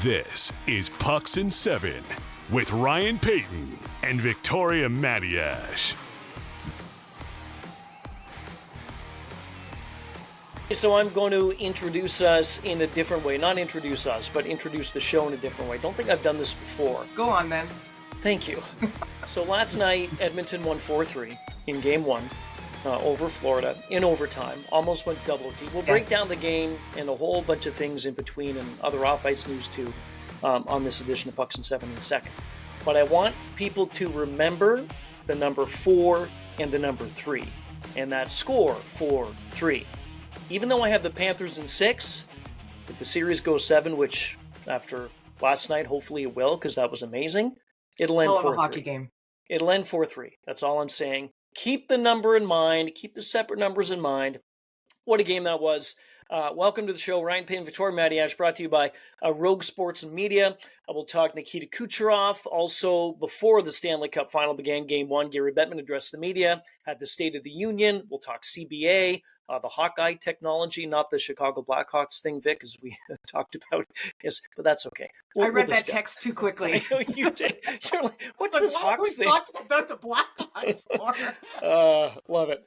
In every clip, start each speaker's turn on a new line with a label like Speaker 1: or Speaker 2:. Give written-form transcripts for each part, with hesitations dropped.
Speaker 1: This is Pucks and Seven with Ryan Paton and Victoria Matiash.
Speaker 2: So I'm going to introduce us in a different way. Not introduce us, but introduce the show in a different way. Don't think I've done this before.
Speaker 3: Go on, then.
Speaker 2: Thank you. So last night, Edmonton won 4-3 in Game 1 over Florida in overtime. Almost went to double OT. We'll break down the game and a whole bunch of things in between and other off-ice news too on this edition of Pucks and Seven in a second. But I want people to remember the number 4 and the number 3. And that score, 4-3. Even though I have the Panthers in 6, if the series goes 7, which after last night, hopefully it will, because that was amazing, it'll end 4-3.
Speaker 3: A hockey game.
Speaker 2: It'll end 4-3. That's all I'm saying. Keep the number in mind. Keep the separate numbers in mind. What a game that was. Welcome to the show. Ryan Paton, Victoria Matiash, brought to you by Rogue Sports and Media. We'll talk Nikita Kucherov. Also, before the Stanley Cup final began, Game 1, Gary Bettman addressed the media, had the State of the Union. We'll talk CBA, the Hawkeye technology, not the Chicago Blackhawks thing, Vic, as we talked about. Yes, but that's okay.
Speaker 3: I read that text too quickly.
Speaker 2: I know you did. You're like, what's this Hawks thing?
Speaker 3: Talking about the Blackhawks
Speaker 2: Love it.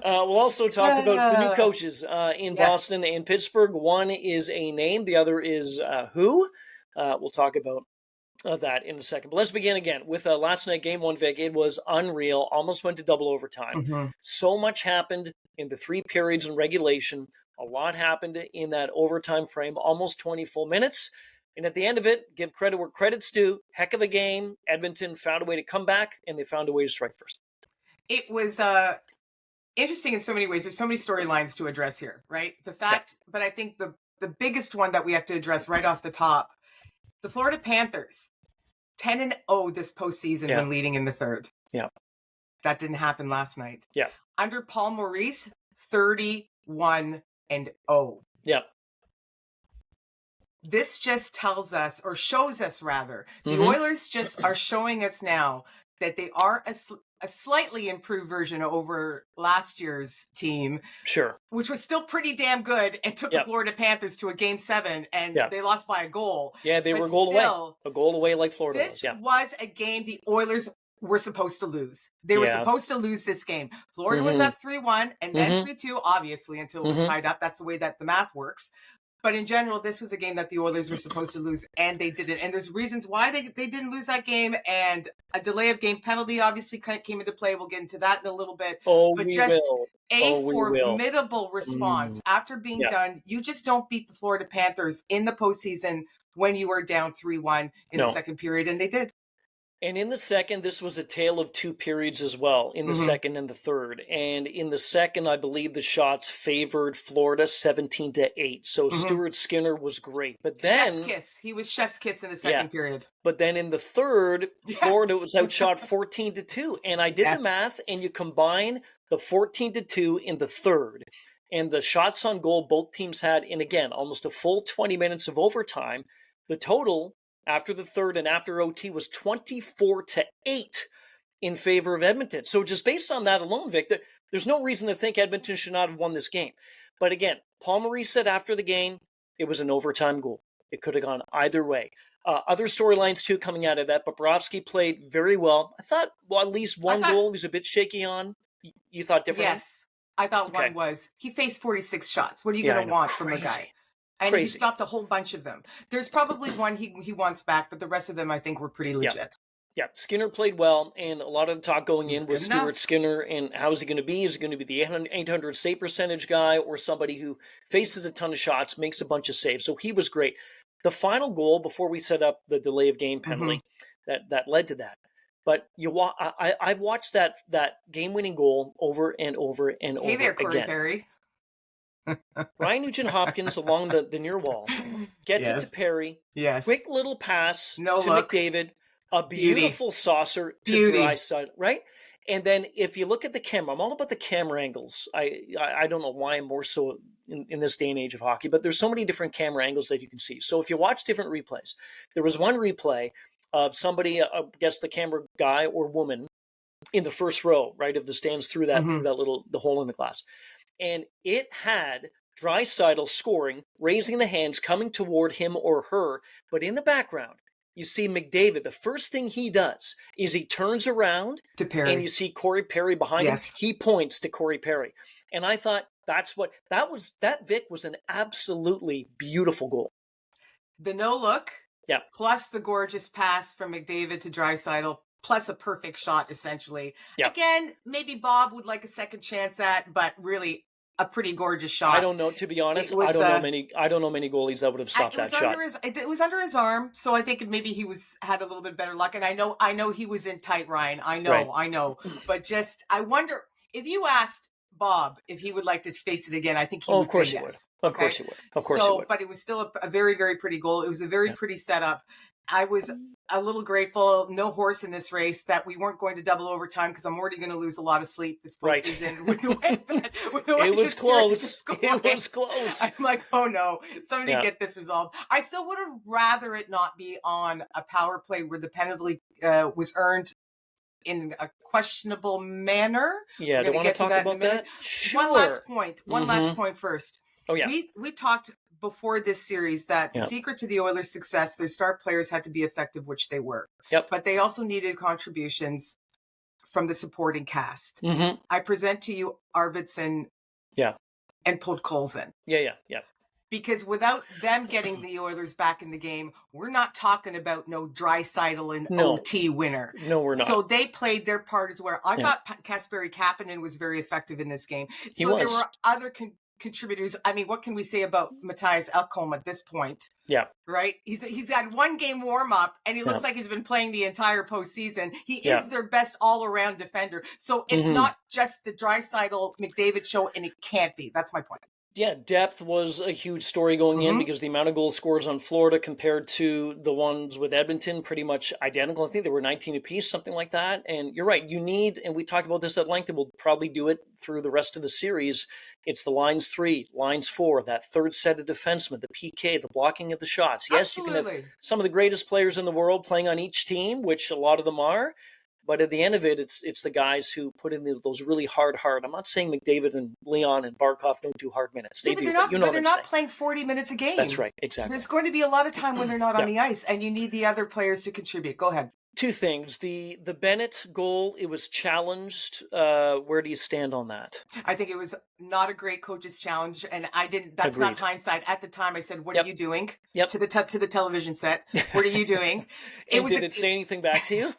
Speaker 2: We'll also talk about the new coaches in Boston and Pittsburgh. One is a name. The other is who. We'll talk about that in a second. But let's begin again with last night, Game 1, Vic. It was unreal. Almost went to double overtime.
Speaker 3: Mm-hmm.
Speaker 2: So much happened in the 3 periods in regulation. A lot happened in that overtime frame, almost 20 full minutes. And at the end of it, give credit where credit's due. Heck of a game. Edmonton found a way to come back, and they found a way to strike first.
Speaker 3: It was interesting in so many ways. There's so many storylines to address here, right? But I think the biggest one that we have to address right off the top, the Florida Panthers, 10-0 this postseason when leading in the third.
Speaker 2: Yeah.
Speaker 3: That didn't happen last night.
Speaker 2: Yeah.
Speaker 3: Under Paul Maurice, 31-0.
Speaker 2: Yeah.
Speaker 3: This just tells us, or shows us rather, the Oilers just are showing us now that they are a slightly improved version over last year's team.
Speaker 2: Sure.
Speaker 3: Which was still pretty damn good and took the Florida Panthers to a Game 7 and they lost by a goal.
Speaker 2: Yeah, they were a goal away like Florida was.
Speaker 3: This was a game the Oilers were supposed to lose. They were supposed to lose this game. Florida was up 3-1 and then 3-2, obviously, until it was tied up. That's the way that the math works. But in general, this was a game that the Oilers were supposed to lose, and they didn't. And there's reasons why they didn't lose that game, and a delay of game penalty obviously came into play. We'll get into that in a little bit. Formidable response after being done. You just don't beat the Florida Panthers in the postseason when you are down 3-1 in the second period, and they did.
Speaker 2: And in the second, this was a tale of 2 periods as well, in the second and the third. And in the second, I believe the shots favored Florida 17-8. So Stuart Skinner was great. But then
Speaker 3: chef's kiss. He was chef's kiss in the second period.
Speaker 2: But then in the third, Florida was outshot 14-2. And I did the math, and you combine the 14-2 in the third and the shots on goal both teams had, and again, almost a full 20 minutes of overtime, the total after the third and after OT was 24-8 in favor of Edmonton. So just based on that alone, Vic, there's no reason to think Edmonton should not have won this game. But again, Paul Maurice said after the game, it was an overtime goal. It could have gone either way. Other storylines, too, coming out of that. Bobrovsky played very well. I thought, at least one goal he was a bit shaky on. You thought differently?
Speaker 3: Yes. I thought one was. He faced 46 shots. What are you going to want from a guy? And he stopped a whole bunch of them. There's probably one he wants back, but the rest of them I think were pretty legit.
Speaker 2: Yeah, Skinner played well, and a lot of the talk going in was Stuart Skinner, and how is he going to be? Is he going to be the 800 save percentage guy or somebody who faces a ton of shots, makes a bunch of saves? So he was great. The final goal, before we set up the delay of game penalty, that led to that. But I've watched that game-winning goal over and over and over again.
Speaker 3: Hey there, Corey Perry.
Speaker 2: Ryan Nugent-Hopkins along the near wall gets it to Perry.
Speaker 3: Yes.
Speaker 2: Quick little pass to McDavid. A beautiful saucer to Draisaitl, right? And then if you look at the camera, I'm all about the camera angles. I don't know why I'm more so in this day and age of hockey, but there's so many different camera angles that you can see. So if you watch different replays, there was one replay of somebody, I guess the camera guy or woman, in the first row, right, of the stands through that through that the hole in the glass. And it had Draisaitl scoring, raising the hands, coming toward him or her. But in the background, you see McDavid. The first thing he does is he turns around
Speaker 3: to Perry.
Speaker 2: And you see Corey Perry behind him. He points to Corey Perry. And I thought that Vic was an absolutely beautiful goal.
Speaker 3: The no look.
Speaker 2: Yeah.
Speaker 3: Plus the gorgeous pass from McDavid to Draisaitl, plus a perfect shot, essentially. Yeah. Again, maybe Bob would like a second chance at, but really a pretty gorgeous shot.
Speaker 2: I don't know, to be honest. I don't know many goalies that would have stopped that shot.
Speaker 3: It was under his arm, so I think maybe he had a little bit better luck. And I know he was in tight, Ryan. I know. But just, I wonder if you asked Bob if he would like to face it again, I think he would say yes.
Speaker 2: Of course he would. Of course he would.
Speaker 3: But it was still a very, very pretty goal. It was a very pretty setup. I was a little grateful, no horse in this race, that we weren't going to double overtime, because I'm already going to lose a lot of sleep this postseason. With the way
Speaker 2: it was close. It was close.
Speaker 3: I'm like, oh no, somebody get this resolved. I still would have rather it not be on a power play where the penalty was earned in a questionable manner.
Speaker 2: Yeah, do you want to talk about that? Sure.
Speaker 3: One last point first.
Speaker 2: Oh yeah.
Speaker 3: We talked before this series that the secret to the Oilers' success, their star players had to be effective, which they were.
Speaker 2: Yep.
Speaker 3: But they also needed contributions from the supporting cast. I present to you Arvidsson and Podkolzin.
Speaker 2: Yeah.
Speaker 3: Because without them getting the Oilers back in the game, we're not talking about no Draisaitl and OT winner.
Speaker 2: No, we're not.
Speaker 3: So they played their part as well. I thought Kasperi Kapanen was very effective in this game. So there were other contributors. I mean, what can we say about Matthias Ekholm at this point?
Speaker 2: Yeah.
Speaker 3: Right? He's had one game warm up and he looks like he's been playing the entire postseason. He is their best all around defender. So it's not just the Draisaitl McDavid show, and it can't be. That's my point.
Speaker 2: Yeah, depth was a huge story going in, because the amount of goal scores on Florida compared to the ones with Edmonton, pretty much identical. I think they were 19 apiece, something like that. And you're right, you need, and we talked about this at length, and we'll probably do it through the rest of the series. It's the lines 3, lines 4, that third set of defensemen, the PK, the blocking of the shots. Yes, you can have some of the greatest players in the world playing on each team, which a lot of them are. But at the end of it, it's the guys who put in those really hard. I'm not saying McDavid and Leon and Barkov don't do hard minutes. They do, but
Speaker 3: they're not playing 40 minutes a game.
Speaker 2: That's right, exactly.
Speaker 3: There's going to be a lot of time when they're not on the ice, and you need the other players to contribute. Go ahead.
Speaker 2: Two things. The Bennett goal, it was challenged. Where do you stand on that?
Speaker 3: I think it was not a great coach's challenge, and I didn't. That's Agreed. Not hindsight. At the time, I said, "What are you doing?" To the television set. What are you doing?
Speaker 2: Did it say anything back to you?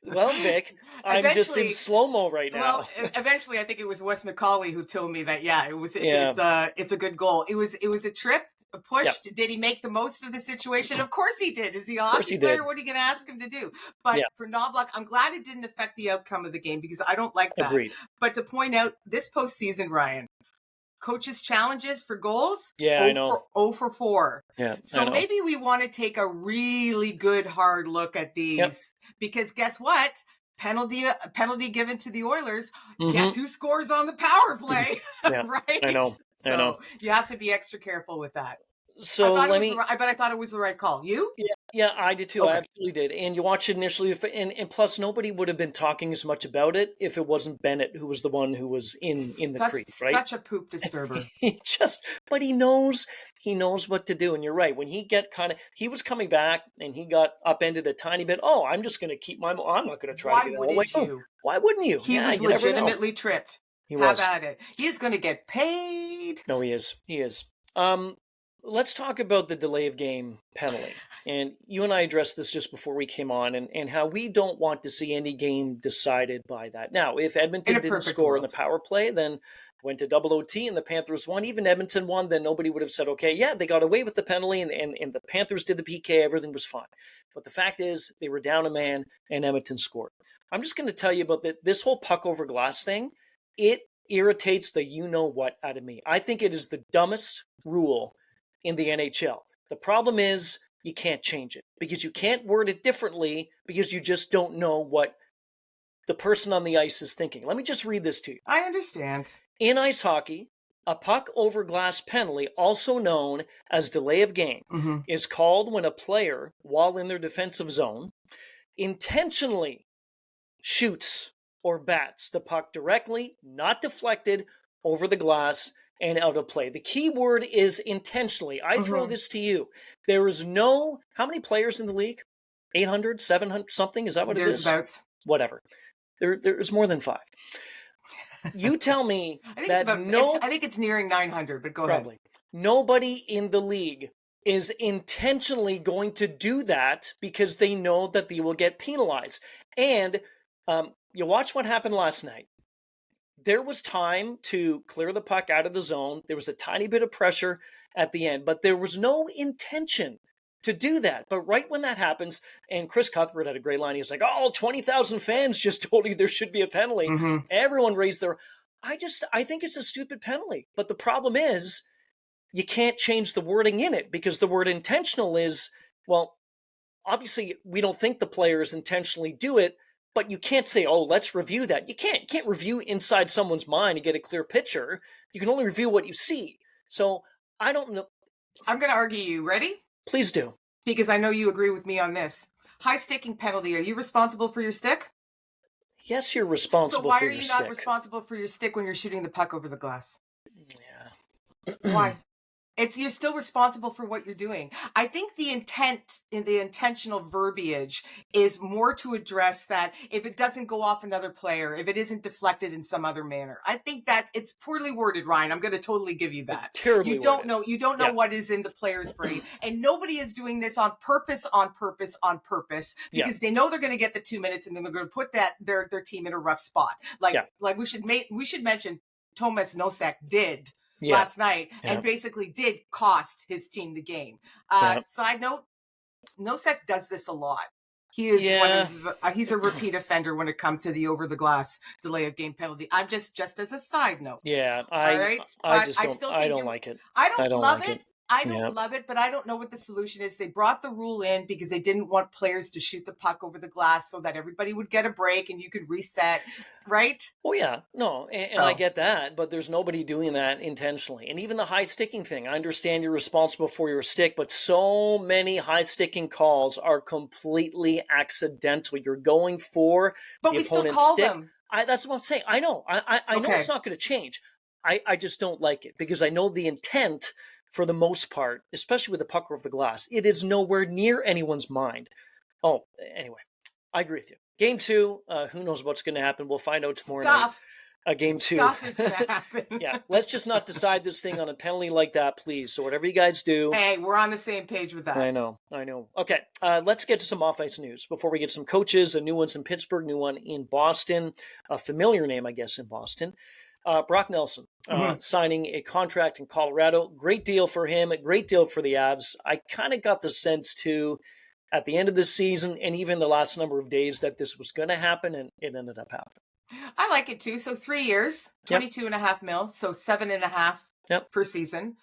Speaker 2: Well, Vic, I'm just in slow-mo right now.
Speaker 3: Well, eventually, I think it was Wes McCauley who told me that. Yeah, it's a good goal. It was a trip. Pushed. Yep. Did he make the most of the situation? Of course he did. Is he a hockey player? What are you going to ask him to do? But for Knobloch, I'm glad it didn't affect the outcome of the game, because I don't like that.
Speaker 2: Agreed.
Speaker 3: But to point out, this postseason, Ryan, coaches' challenges for goals,
Speaker 2: I know.
Speaker 3: 0 for 4.
Speaker 2: Yeah,
Speaker 3: so maybe we want to take a really good hard look at these, because guess what? Penalty given to the Oilers. Guess who scores on the power play? Right?
Speaker 2: I know.
Speaker 3: So you have to be extra careful with that.
Speaker 2: So
Speaker 3: I thought it was the right call. You?
Speaker 2: Yeah, I did too. Okay. I absolutely did. And you watch it initially, and plus nobody would have been talking as much about it if it wasn't Bennett who was the one who was in the crease, right?
Speaker 3: Such a poop disturber.
Speaker 2: But he knows what to do. And you're right. When he was coming back and he got upended a tiny bit. Oh, I'm just going to keep I'm not going to try to get it away. Why wouldn't you?
Speaker 3: He was legitimately tripped.
Speaker 2: He was.
Speaker 3: Have at it. He is going to get paid.
Speaker 2: No, he is. He is. Let's talk about the delay of game penalty. And you and I addressed this just before we came on, and how we don't want to see any game decided by that. Now, if Edmonton didn't score in the power play, then went to double OT and the Panthers won, even Edmonton won, then nobody would have said, okay, yeah, they got away with the penalty and the Panthers did the PK, everything was fine. But the fact is, they were down a man and Edmonton scored. I'm just going to tell you about this whole puck over glass thing. It irritates the you-know-what out of me. I think it is the dumbest rule in the NHL. The problem is you can't change it, because you can't word it differently, because you just don't know what the person on the ice is thinking. Let me just read this to you.
Speaker 3: I understand.
Speaker 2: In ice hockey, a puck over glass penalty, also known as delay of game, is called when a player, while in their defensive zone, intentionally shoots or bats the puck directly, not deflected, over the glass and out of play. The key word is intentionally. I throw this to you. There is no, how many players in the league? 800, 700, something? Is that what it is?
Speaker 3: Thereabouts.
Speaker 2: Whatever. There's more than 5. You tell me that
Speaker 3: I think it's nearing 900, but go ahead.
Speaker 2: Nobody in the league is intentionally going to do that because they know that they will get penalized. And you watch what happened last night. There was time to clear the puck out of the zone. There was a tiny bit of pressure at the end, but there was no intention to do that. But right when that happens, and Chris Cuthbert had a great line. He was like, 20,000 fans just told you there should be a penalty. Everyone raised their... I think it's a stupid penalty. But the problem is, you can't change the wording in it because the word intentional is, well, obviously we don't think the players intentionally do it, but you can't say, let's review that. You can't review inside someone's mind and get a clear picture. You can only review what you see. So I don't know.
Speaker 3: I'm going to argue you. Ready?
Speaker 2: Please do.
Speaker 3: Because I know you agree with me on this. High sticking penalty. Are you responsible for your stick?
Speaker 2: Yes, you're responsible for your stick.
Speaker 3: So why are you not responsible for your stick when you're shooting the puck over the glass?
Speaker 2: Yeah.
Speaker 3: Why? You're still responsible for what you're doing. I think the intent in the intentional verbiage is more to address that if it doesn't go off another player, if it isn't deflected in some other manner. I think it's poorly worded, Ryan. I'm going to totally give you that.
Speaker 2: It's terribly
Speaker 3: You don't know what is in the player's brain. And nobody is doing this on purpose, because they know they're going to get the 2 minutes and then they're going to put their team in a rough spot. Like we should mention Tomas Nosek did last night and basically did cost his team the game. Side note, Nosek does this a lot. He is he's a repeat offender when it comes to the over the glass delay of game penalty. I'm just as a side note.
Speaker 2: Yeah, I don't like it.
Speaker 3: I don't love it. I don't love it, but I don't know what the solution is. They brought the rule in because they didn't want players to shoot the puck over the glass so that everybody would get a break and you could reset, right?
Speaker 2: Oh, yeah. No, and I get that, but there's nobody doing that intentionally. And even the high sticking thing, I understand you're responsible for your stick, but so many high sticking calls are completely accidental. You're going for
Speaker 3: the
Speaker 2: opponent's
Speaker 3: still call
Speaker 2: stick.
Speaker 3: them.
Speaker 2: That's what I'm saying. I know. I know it's not going to change. I just don't like it because I know the intent. For the most part, especially with the puck over the glass, it is nowhere near anyone's mind. Anyway, I agree with you. Game 2, who knows what's going to happen? We'll find out tomorrow night. Game 2.
Speaker 3: Stuff is going to happen.
Speaker 2: Let's just not decide this thing on a penalty like that, please. So whatever you guys do.
Speaker 3: Hey, we're on the same page with that.
Speaker 2: I know. Okay, let's get to some off-ice news before we get some coaches. A new one's in Pittsburgh, new one in Boston. A familiar name, I guess, in Boston. Brock Nelson signing a contract in Colorado. Great deal for him. A great deal for the Avs. I kind of got the sense, too, at the end of the season and even the last number of days that this was going to happen, and it ended up happening.
Speaker 3: I like it, too. So 3 years, 22.5 mil, so 7.5 per season.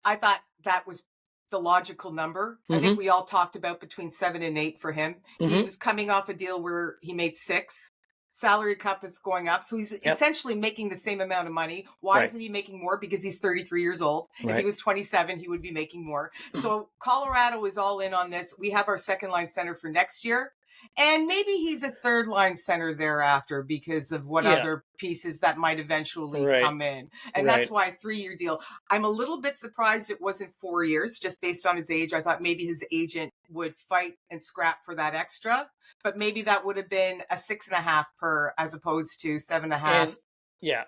Speaker 3: I thought that was the logical number. I think we all talked about between 7 and 8 for him. He was coming off a deal where he made 6. Salary cap is going up. So he's essentially making the same amount of money. Why isn't he making more? Because he's 33 years old. If he was 27, he would be making more. So Colorado is all in on this. We have our second line center for next year. And maybe he's a third line center thereafter because of what other pieces that might eventually come in. And that's why a 3-year deal. I'm a little bit surprised it wasn't 4 years just based on his age. I thought maybe his agent would fight and scrap for that extra, but maybe that would have been a 6.5 per as opposed to 7.5.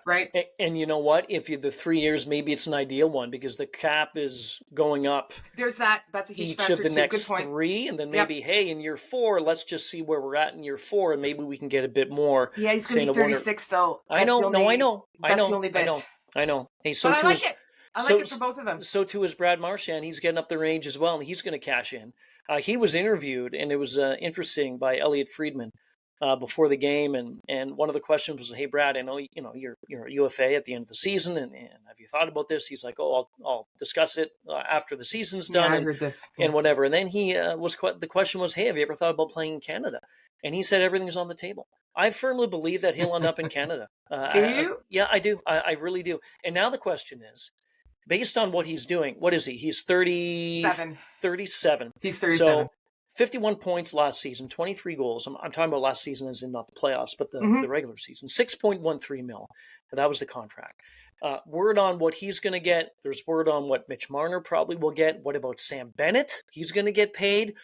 Speaker 3: Right.
Speaker 2: And you know what? If the 3 years, maybe it's an ideal one because the cap is going up.
Speaker 3: There's that. That's a huge
Speaker 2: each
Speaker 3: factor
Speaker 2: of the
Speaker 3: too.
Speaker 2: next 3, and then maybe, hey, in year 4, let's just see where we're at in year 4, and maybe we can get a bit more.
Speaker 3: Yeah, he's going to be 36 though.
Speaker 2: I know. I know.
Speaker 3: That's the only bit.
Speaker 2: I know. Hey,
Speaker 3: so but I like it. I like it for both of them.
Speaker 2: So too is Brad Marchand. He's getting up the range as well, and he's going to cash in. He was interviewed, and it was interesting by Elliot Friedman. Before the game, and one of the questions was, "Hey, Brad, I know you're a UFA at the end of the season, and have you thought about this?" He's like, "Oh, I'll discuss it after the season's done."
Speaker 3: I heard this.
Speaker 2: And whatever. And then the question was, "Hey, have you ever thought about playing in Canada?" And he said everything's on the table. I firmly believe that he'll end up in Canada.
Speaker 3: Do you?
Speaker 2: Yeah, I do. I really do. And now the question is, based on what he's doing, what is he? He's 37.
Speaker 3: He's 37.
Speaker 2: So 51 points last season, 23 goals. I'm talking about last season as in not the playoffs, but the regular season. 6.13 mil. That was the contract. Word on what he's going to get. There's word on what Mitch Marner probably will get. What about Sam Bennett? He's going to get paid.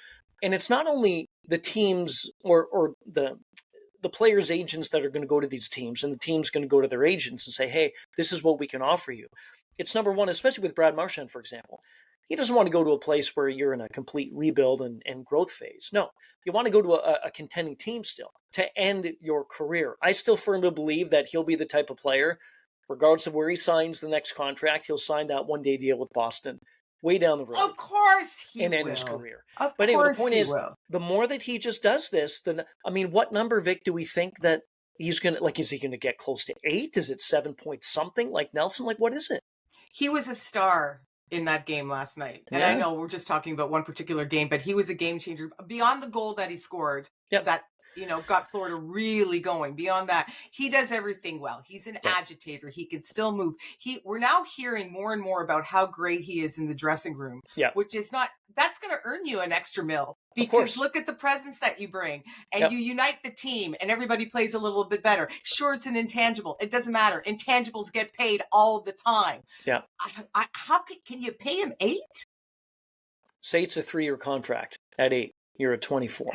Speaker 2: And it's not only the teams or the players' agents that are going to go to these teams, and the team's going to go to their agents and say, hey, this is what we can offer you. It's number one, especially with Brad Marchand, for example. He doesn't want to go to a place where you're in a complete rebuild and growth phase. No, you want to go to a contending team still to end your career. I still firmly believe that he'll be the type of player, regardless of where he signs the next contract, he'll sign that one-day deal with Boston way down the road.
Speaker 3: Of course he will.
Speaker 2: And end his career.
Speaker 3: But anyway,
Speaker 2: the point is, the more that he just does this, what number, Vic, do we think that he's going to, is he going to get close to 8? Is it 7 point something like Nelson? What is it?
Speaker 3: He was a star in that game last night. And I know we're just talking about one particular game, but he was a game changer beyond the goal that he scored. That got Florida really going. Beyond that, he does everything well. He's an agitator. He can still move. We're now hearing more and more about how great he is in the dressing room, which is that's going to earn you an extra mil. Because look at the presence that you bring, and you unite the team, and everybody plays a little bit better. Sure, it's an intangible. It doesn't matter. Intangibles get paid all the time.
Speaker 2: Yeah.
Speaker 3: How can you pay him 8?
Speaker 2: Say it's a 3-year contract at 8. You're at 24.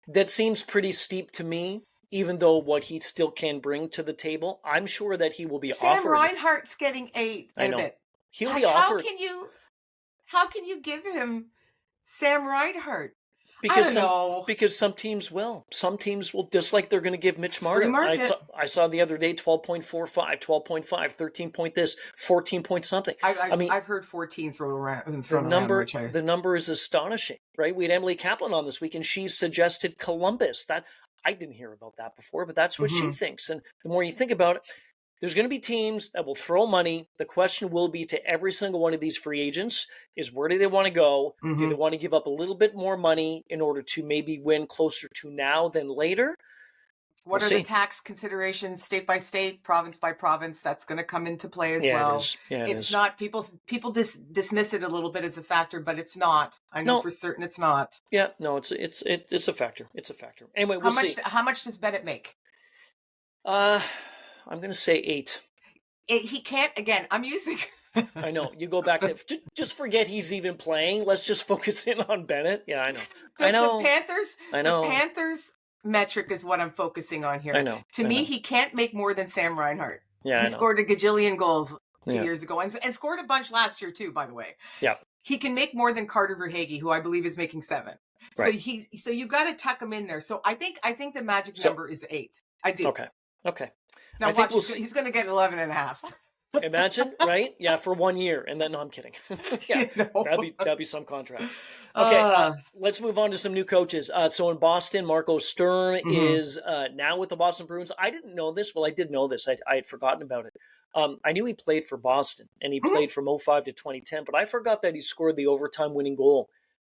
Speaker 2: That seems pretty steep to me, even though what he still can bring to the table. I'm sure that he will be offered.
Speaker 3: Sam Reinhart's getting 8 in a bit.
Speaker 2: He'll be offered.
Speaker 3: How can you give him Sam Reinhart?
Speaker 2: Because some teams will. Some teams will, just like they're going to give Mitch Marner. I saw the other day 12.45, 12.5, 13 point this, 14 point something.
Speaker 3: I've heard 14 thrown around.
Speaker 2: The number is astonishing, right? We had Emily Kaplan on this week, and she suggested Columbus. That I didn't hear about that before, but that's what she thinks. And the more you think about it, there's going to be teams that will throw money. The question will be to every single one of these free agents is, where do they want to go? Do they want to give up a little bit more money in order to maybe win closer to now than later?
Speaker 3: What are the tax considerations, state by state, province by province? That's going to come into play as well. It's not, people dismiss it a little bit as a factor, but it's not. I know for certain it's not.
Speaker 2: Yeah, no, it's a factor. It's a factor. Anyway, we'll see.
Speaker 3: How much does Bennett make?
Speaker 2: I'm going to say 8.
Speaker 3: He can't, again, I'm using...
Speaker 2: I know. You go back to... Just forget he's even playing. Let's just focus in on Bennett. Yeah, I know. The Panthers metric is what I'm focusing on here. I know.
Speaker 3: To me, he can't make more than Sam Reinhart.
Speaker 2: Yeah,
Speaker 3: he scored a gajillion goals 2 years ago and scored a bunch last year too, by the way.
Speaker 2: Yeah.
Speaker 3: He can make more than Carter Verhaeghe, who I believe is making 7. Right. So you got to tuck him in there. So I think the magic number is 8. I do.
Speaker 2: Okay.
Speaker 3: Now watch, he's going to get 11 and a half.
Speaker 2: Imagine, right? Yeah, for 1 year. And then, no, I'm kidding. That'd be some contract. Okay, let's move on to some new coaches. So in Boston, Marco Sturm is now with the Boston Bruins. I didn't know this. Well, I did know this. I had forgotten about it. I knew he played for Boston, and he played from 2005 to 2010, but I forgot that he scored the overtime winning goal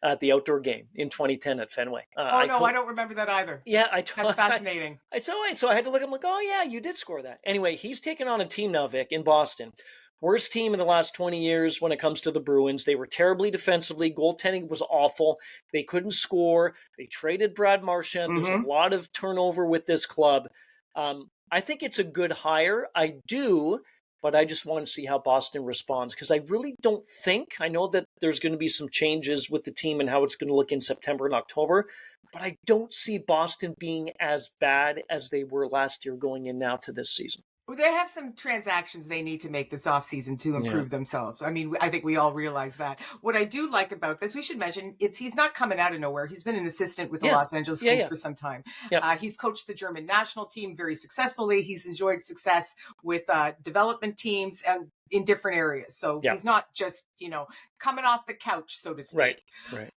Speaker 2: at the outdoor game in 2010 at Fenway.
Speaker 3: I don't remember that either.
Speaker 2: Yeah,
Speaker 3: that's fascinating.
Speaker 2: So I had to look. I'm like, oh yeah, you did score that. Anyway, he's taken on a team now, Vic, in Boston. Worst team in the last 20 years when it comes to the Bruins. They were terribly defensively. Goaltending was awful. They couldn't score. They traded Brad Marchand. There's a lot of turnover with this club. I think it's a good hire. I do. But I just want to see how Boston responds, because I really don't think, I know that there's going to be some changes with the team and how it's going to look in September and October, but I don't see Boston being as bad as they were last year going in now to this season.
Speaker 3: Well, they have some transactions they need to make this offseason to improve themselves. I mean, I think we all realize that. What I do like about this, we should mention, he's not coming out of nowhere. He's been an assistant with the Los Angeles Kings for some time. He's coached the German national team very successfully. He's enjoyed success with development teams and in different areas. So he's not just, coming off the couch, so to speak.
Speaker 2: Right.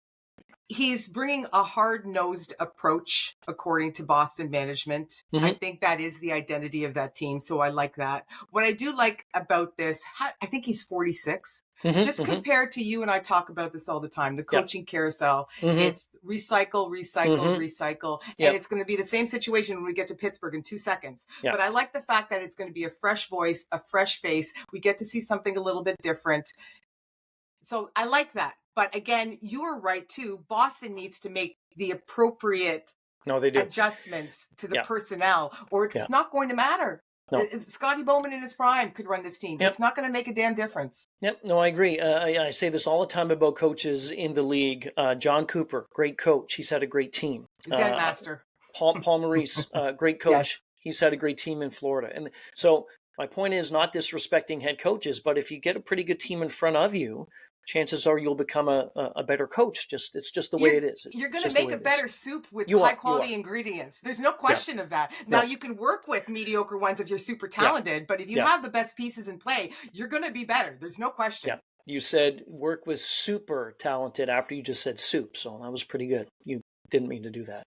Speaker 3: He's bringing a hard-nosed approach, according to Boston management. I think that is the identity of that team, so I like that. What I do like about this, I think he's 46. Just compared to you and I talk about this all the time, the coaching carousel. It's recycle. And it's going to be the same situation when we get to Pittsburgh in 2 seconds. But I like the fact that it's going to be a fresh voice, a fresh face. We get to see something a little bit different. So I like that. But again, you're right too. Boston needs to make the appropriate
Speaker 2: they do.
Speaker 3: adjustments to the
Speaker 2: Yeah.
Speaker 3: personnel, or it's
Speaker 2: Yeah.
Speaker 3: not going to matter.
Speaker 2: No.
Speaker 3: Scotty Bowman in his prime could run this team.
Speaker 2: Yep.
Speaker 3: It's not going to make a damn difference.
Speaker 2: Yep. No, I agree. I say this all the time about coaches in the league. John Cooper, great coach. He's had a great team.
Speaker 3: Zen master.
Speaker 2: Paul Maurice, great coach.
Speaker 3: Yes.
Speaker 2: He's had a great team in Florida. And so my point is not disrespecting head coaches, but if you get a pretty good team in front of you, chances are you'll become a better coach. It's just the way it is.
Speaker 3: You're going to make a better soup with high quality ingredients. There's no question of that. Now, you can work with mediocre ones if you're super talented, but if you have the best pieces in play, you're going to be better. There's no question.
Speaker 2: Yeah. You said work with super talented after you just said soup. So that was pretty good. You didn't mean to do that.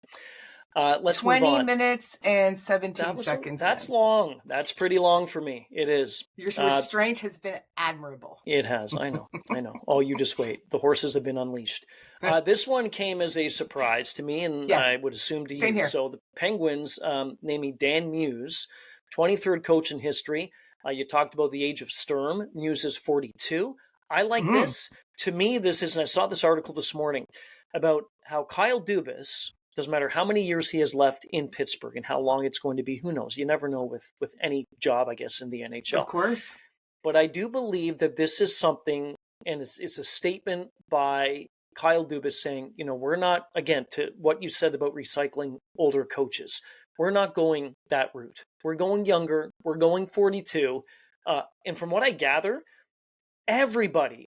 Speaker 2: Let's move on.
Speaker 3: 20 minutes and 17 seconds.
Speaker 2: That's long. That's pretty long for me. It is.
Speaker 3: Your restraint has been admirable.
Speaker 2: It has. I know. Oh, you just wait. The horses have been unleashed. This one came as a surprise to me, and I would assume to you.
Speaker 3: Same here.
Speaker 2: So the Penguins naming Dan Muse, 23rd coach in history. You talked about the age of Sturm. Muse is 42. I like this. To me, this is, and I saw this article this morning about how Kyle Dubas, doesn't matter how many years he has left in Pittsburgh and how long it's going to be. Who knows? You never know with any job, I guess, in the NHL.
Speaker 3: Of course.
Speaker 2: But I do believe that this is something, and it's a statement by Kyle Dubas saying, we're not, again, to what you said about recycling older coaches, we're not going that route. We're going younger. We're going 42. And from what I gather, everybody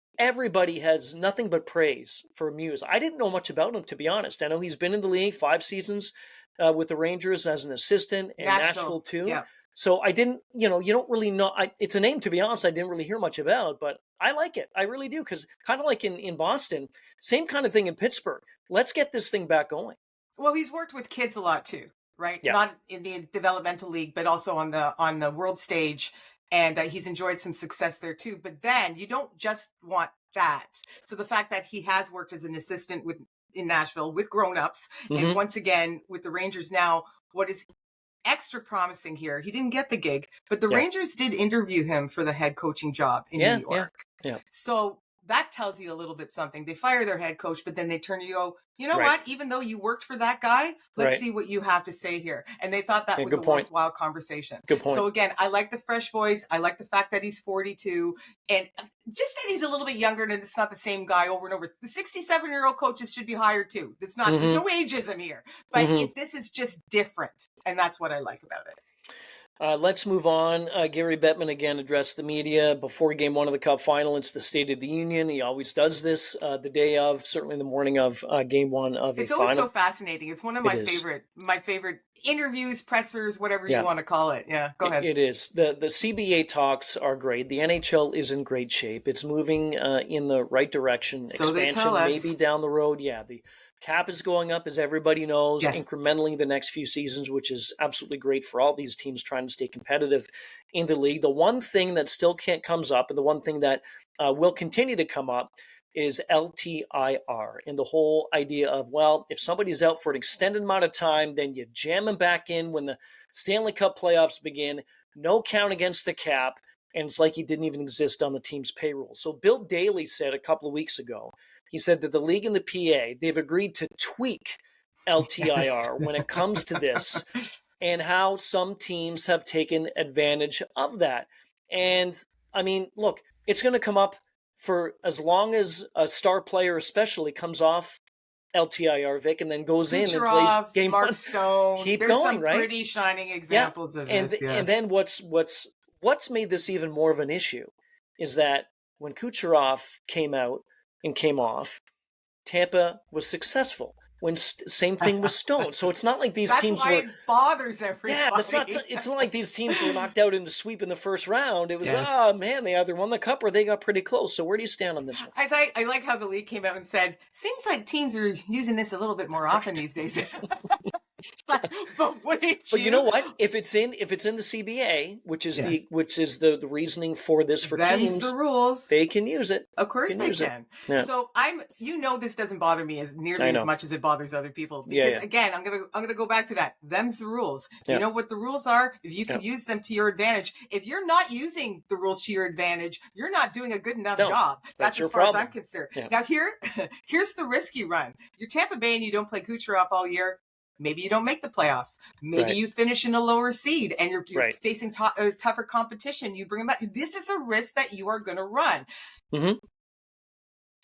Speaker 2: has nothing but praise for Muse. I didn't know much about him, to be honest. I know he's been in the league 5 seasons with the Rangers as an assistant, and Nashville too.
Speaker 3: Yeah.
Speaker 2: So I didn't, you don't really know. It's a name, to be honest, I didn't really hear much about, but I like it. I really do, because kind of like in Boston, same kind of thing in Pittsburgh. Let's get this thing back going.
Speaker 3: Well, he's worked with kids a lot too, right?
Speaker 2: Yeah.
Speaker 3: Not in the developmental league, but also on the world stage. And he's enjoyed some success there too. But then you don't just want that. So the fact that he has worked as an assistant in Nashville with grown-ups, and once again with the Rangers now, what is extra promising here, he didn't get the gig, but the Rangers did interview him for the head coaching job in New York.
Speaker 2: Yeah.
Speaker 3: So that tells you a little bit something. They fire their head coach, but then they turn to you, go, you know what? Even though you worked for that guy, let's see what you have to say here. And they thought that was a worthwhile conversation.
Speaker 2: Good point.
Speaker 3: So again, I like the fresh voice. I like the fact that he's 42, and just that he's a little bit younger, and it's not the same guy over and over. The 67-year-old coaches should be hired too. It's not. There's no ageism here, but this is just different, and that's what I like about it.
Speaker 2: Let's move on. Gary Bettman again addressed the media before Game 1 of the Cup final. It's the State of the Union. He always does this the day of, certainly the morning of Game 1 of the final.
Speaker 3: It's always so fascinating. It's one of my favorite interviews, pressers, whatever you want to call it. Yeah, go ahead.
Speaker 2: It is. The CBA talks are great. The NHL is in great shape. It's moving in the right direction.
Speaker 3: So
Speaker 2: Expansion maybe down the road. Yeah, the cap is going up, as everybody knows, incrementally the next few seasons, which is absolutely great for all these teams trying to stay competitive in the league. The one thing that still comes up, and the one thing that will continue to come up, is LTIR, and the whole idea of, well, if somebody's out for an extended amount of time, then you jam them back in when the Stanley Cup playoffs begin, no count against the cap, and it's like he didn't even exist on the team's payroll. So Bill Daly said a couple of weeks ago, he said that the league and the PA, they've agreed to tweak LTIR when it comes to this, and how some teams have taken advantage of that. And I mean, look, it's going to come up for as long as a star player especially comes off LTIR, Vic, and then goes
Speaker 3: Kucherov,
Speaker 2: in and plays Game
Speaker 3: Mark
Speaker 2: 1.
Speaker 3: Stone.
Speaker 2: Keep
Speaker 3: There's
Speaker 2: going,
Speaker 3: some
Speaker 2: right?
Speaker 3: pretty shining examples of this.
Speaker 2: And then what's made this even more of an issue is that when Kucherov came out and came off, Tampa was successful. Same thing with Stone. So it's not like these teams were.
Speaker 3: That's why it bothers everybody.
Speaker 2: Yeah, it's not like these teams were knocked out in the sweep in the first round. It was, man, they either won the cup or they got pretty close. So where do you stand on this one?
Speaker 3: I like how the league came out and said, seems like teams are using this a little bit more often these days. But wouldn't you?
Speaker 2: But you know what? If it's in the CBA, which is the reasoning for this for teams,
Speaker 3: the rules.
Speaker 2: They can use it.
Speaker 3: Of course they can.
Speaker 2: Yeah.
Speaker 3: So this doesn't bother me as nearly as much as it bothers other people. Because again, I'm gonna go back to that. Them's the rules. You know what the rules are? If you can use them to your advantage. If you're not using the rules to your advantage, you're not doing a good enough job. That's as far as I'm concerned. Yeah. Now here's the risk you run. You're Tampa Bay and you don't play Kucherov all year. Maybe you don't make the playoffs. Maybe you finish in a lower seed and you're facing tougher competition. You bring them back. This is a risk that you are going to run.
Speaker 2: Mm-hmm.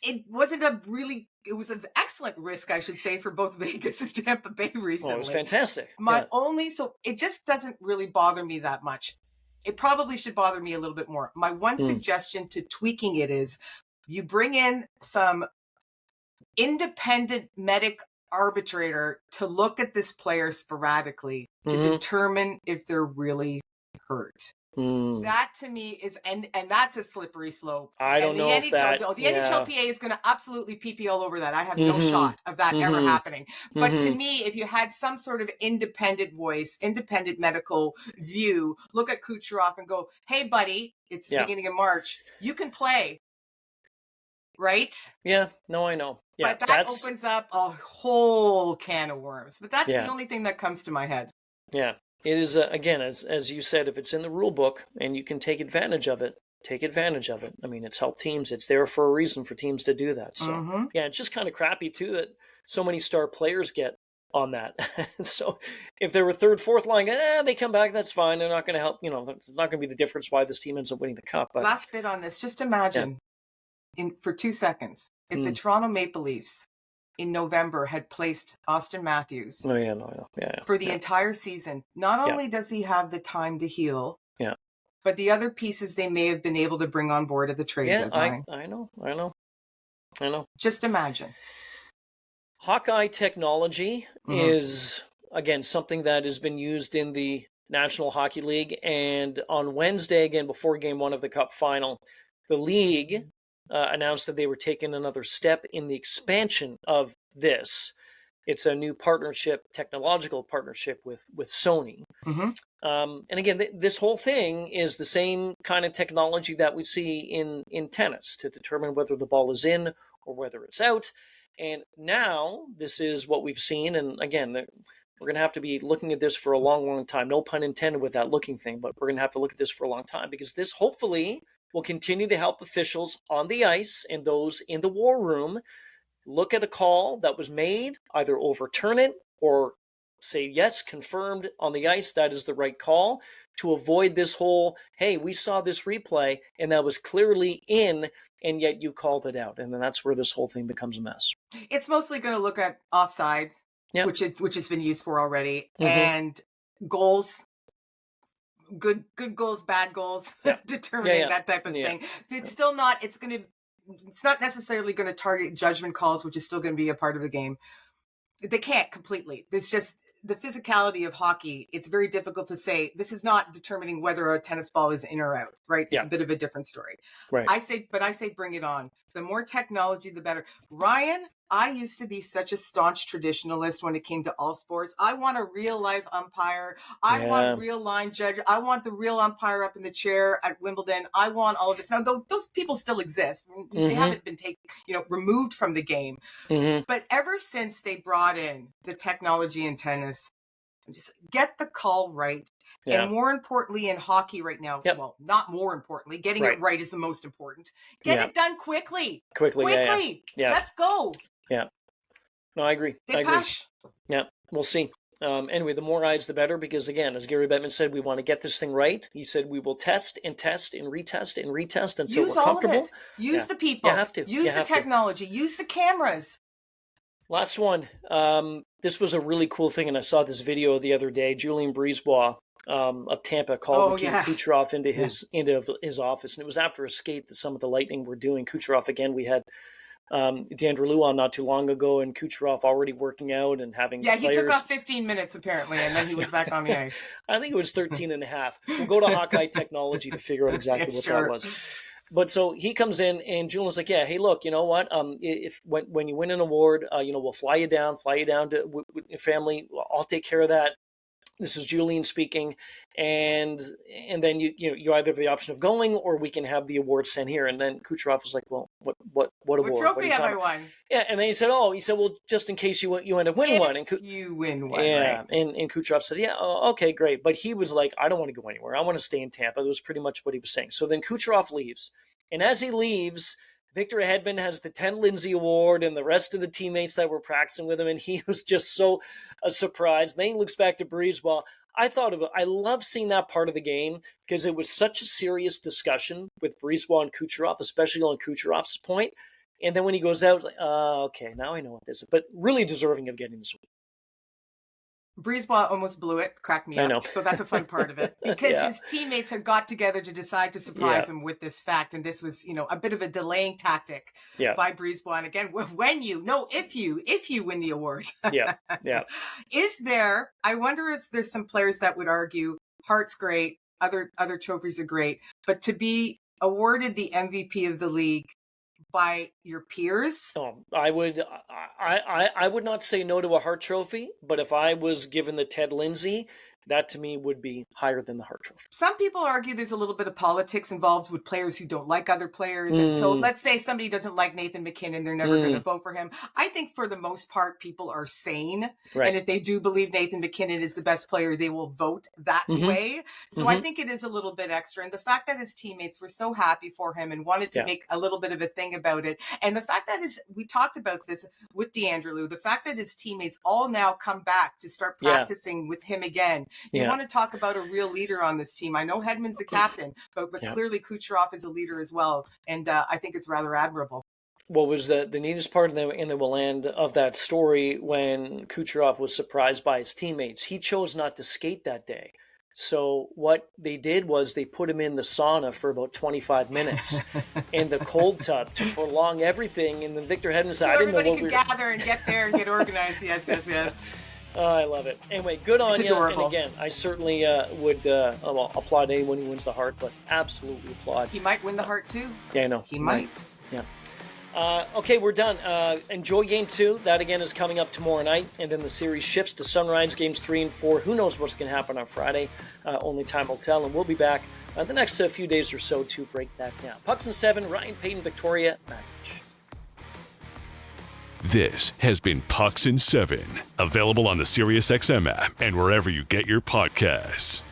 Speaker 3: It wasn't it was an excellent risk, I should say, for both Vegas and Tampa Bay recently.
Speaker 2: Oh, it was fantastic.
Speaker 3: So it just doesn't really bother me that much. It probably should bother me a little bit more. My one suggestion to tweaking it is you bring in some independent medic arbitrator to look at this player sporadically to determine if they're really hurt. That to me is and that's a slippery slope.
Speaker 2: I don't know if that
Speaker 3: the NHLPA is going to absolutely pee all over that. I have no shot of that ever happening. But to me, if you had some sort of independent voice, independent medical view, look at Kucherov and go, "Hey, buddy, it's the beginning of March. You can play." Right?
Speaker 2: Yeah, no, I know. Yeah,
Speaker 3: but that opens up a whole can of worms. But that's the only thing that comes to my head.
Speaker 2: Yeah, it is, again, as you said, if it's in the rule book and you can take advantage of it, take advantage of it. I mean, it's helped teams. It's there for a reason for teams to do that. So, yeah, it's just kind of crappy, too, that so many star players get on that. So if they were third, fourth line, they come back, that's fine. They're not going to help. It's not going to be the difference why this team ends up winning the cup. But
Speaker 3: last bit on this, just imagine. For 2 seconds, if the Toronto Maple Leafs in November had placed Austin Matthews for the entire season, not only does he have the time to heal, but the other pieces they may have been able to bring on board at the trade deadline.
Speaker 2: I know.
Speaker 3: Just imagine.
Speaker 2: Hawkeye technology is, again, something that has been used in the National Hockey League. And on Wednesday, again, before Game 1 of the Cup final, the league announced that they were taking another step in the expansion of this. It's a new technological partnership with Sony. And again, this whole thing is the same kind of technology that we see in tennis to determine whether the ball is in or whether it's out. And now this is what we've seen. And again, we're going to have to be looking at this for a long, long time. No pun intended with that looking thing, but we're going to have to look at this for a long time because this hopefully will continue to help officials on the ice and those in the war room look at a call that was made, either overturn it or say, yes, confirmed on the ice, that is the right call, to avoid this whole, hey, we saw this replay and that was clearly in, and yet you called it out. And then that's where this whole thing becomes a mess.
Speaker 3: It's mostly going to look at offside, which has been used for already, and goals. Good goals, bad goals, determining that type of thing. It's still not, it's not necessarily going to target judgment calls, which is still going to be a part of the game. They can't completely. There's just the physicality of hockey. It's very difficult to say. This is not determining whether a tennis ball is in or out, right? It's a bit of a different story.
Speaker 2: Right.
Speaker 3: I say bring it on. The more technology, the better. Ryan, I used to be such a staunch traditionalist when it came to all sports. I want a real life umpire. I want real line judge. I want the real umpire up in the chair at Wimbledon. I want all of this. Now, those people still exist. They haven't been removed from the game. But ever since they brought in the technology in tennis, just get the call right. And more importantly, in hockey right now, well, not more importantly, getting it right is the most important. Get it done quickly. Quickly.
Speaker 2: Yeah.
Speaker 3: Let's go.
Speaker 2: Yeah. No, I agree. Yeah, we'll see. Anyway, the more eyes, the better, because again, as Gary Bettman said, we want to get this thing right. He said we will test and test and retest and retest until we're comfortable.
Speaker 3: Use all of it. Use the people.
Speaker 2: You have to.
Speaker 3: Use the technology. Use the cameras.
Speaker 2: Last one. This was a really cool thing, and I saw this video the other day. Julien Brisebois of Tampa called Kucherov into his office, and it was after a skate that some of the Lightning were doing. Kucherov, again, we had D'Andre Lou on not too long ago, and Kucherov already working out and having players.
Speaker 3: He took off 15 minutes apparently, and then he was back on the ice.
Speaker 2: I think it was 13 and a half. We'll go to Hawkeye Technology to figure out exactly what that was. But so he comes in, and Julian's like, yeah, hey, look, you know what? If when you win an award, we'll fly you down to with your family. I'll take care of that. This is Julian speaking, and then you either have the option of going, or we can have the award sent here. And then Kucherov was like, well, what award?
Speaker 3: What trophy have I won?
Speaker 2: Yeah, and then he said, well, just in case you end up winning one, and
Speaker 3: you win one,
Speaker 2: yeah,
Speaker 3: right?
Speaker 2: And Kucherov said, yeah, okay, great, but he was like, I don't want to go anywhere. I want to stay in Tampa. That was pretty much what he was saying. So then Kucherov leaves, and as he leaves, Victor Hedman has the Ted Lindsay Award and the rest of the teammates that were practicing with him, and he was just so surprised. Then he looks back to Breezeball. I love seeing that part of the game because it was such a serious discussion with Breezeball and Kucherov, especially on Kucherov's point. And then when he goes out, like, okay, now I know what this is. But really deserving of getting this.
Speaker 3: Breezeball almost blew it, cracked me up. I know. So that's a fun part of it. Because his teammates had got together to decide to surprise him with this fact. And this was, a bit of a delaying tactic by Breezeball. And again, if you win the award.
Speaker 2: Yeah.
Speaker 3: I wonder if there's some players that would argue Hart's great, other trophies are great, but to be awarded the MVP of the league by your peers?
Speaker 2: I would not say no to a Hart Trophy, but if I was given the Ted Lindsay, that to me would be higher than the Hart Trophy.
Speaker 3: Some people argue there's a little bit of politics involved with players who don't like other players. And so let's say somebody doesn't like Nathan MacKinnon, they're never going to vote for him. I think for the most part, people are sane. Right. And if they do believe Nathan MacKinnon is the best player, they will vote that way. So I think it is a little bit extra. And the fact that his teammates were so happy for him and wanted to make a little bit of a thing about it. And the fact that we talked about this with DeAndre, the fact that his teammates all now come back to start practicing with him again. You want to talk about a real leader on this team. I know Hedman's the captain, but clearly Kucherov is a leader as well. And I think it's rather admirable.
Speaker 2: What was the neatest part in the will end of that story when Kucherov was surprised by his teammates? He chose not to skate that day. So what they did was they put him in the sauna for about 25 minutes in the cold tub to prolong everything. And then Victor Hedman said,
Speaker 3: I didn't know what everybody could gather and get there and get organized. Yes.
Speaker 2: Oh, I love it. Anyway, good on you. And again, I certainly would applaud anyone who wins the Hart, but absolutely applaud.
Speaker 3: He might win the Hart too.
Speaker 2: Yeah, I know.
Speaker 3: He might.
Speaker 2: Yeah. Okay, we're done. Enjoy Game 2. That, again, is coming up tomorrow night. And then the series shifts to Sunrise Games 3 and 4. Who knows what's going to happen on Friday? Only time will tell. And we'll be back the next few days or so to break that down. Pucks and 7, Ryan Paton, Victoria Matiash.
Speaker 1: This has been Pucks and 7, available on the SiriusXM app and wherever you get your podcasts.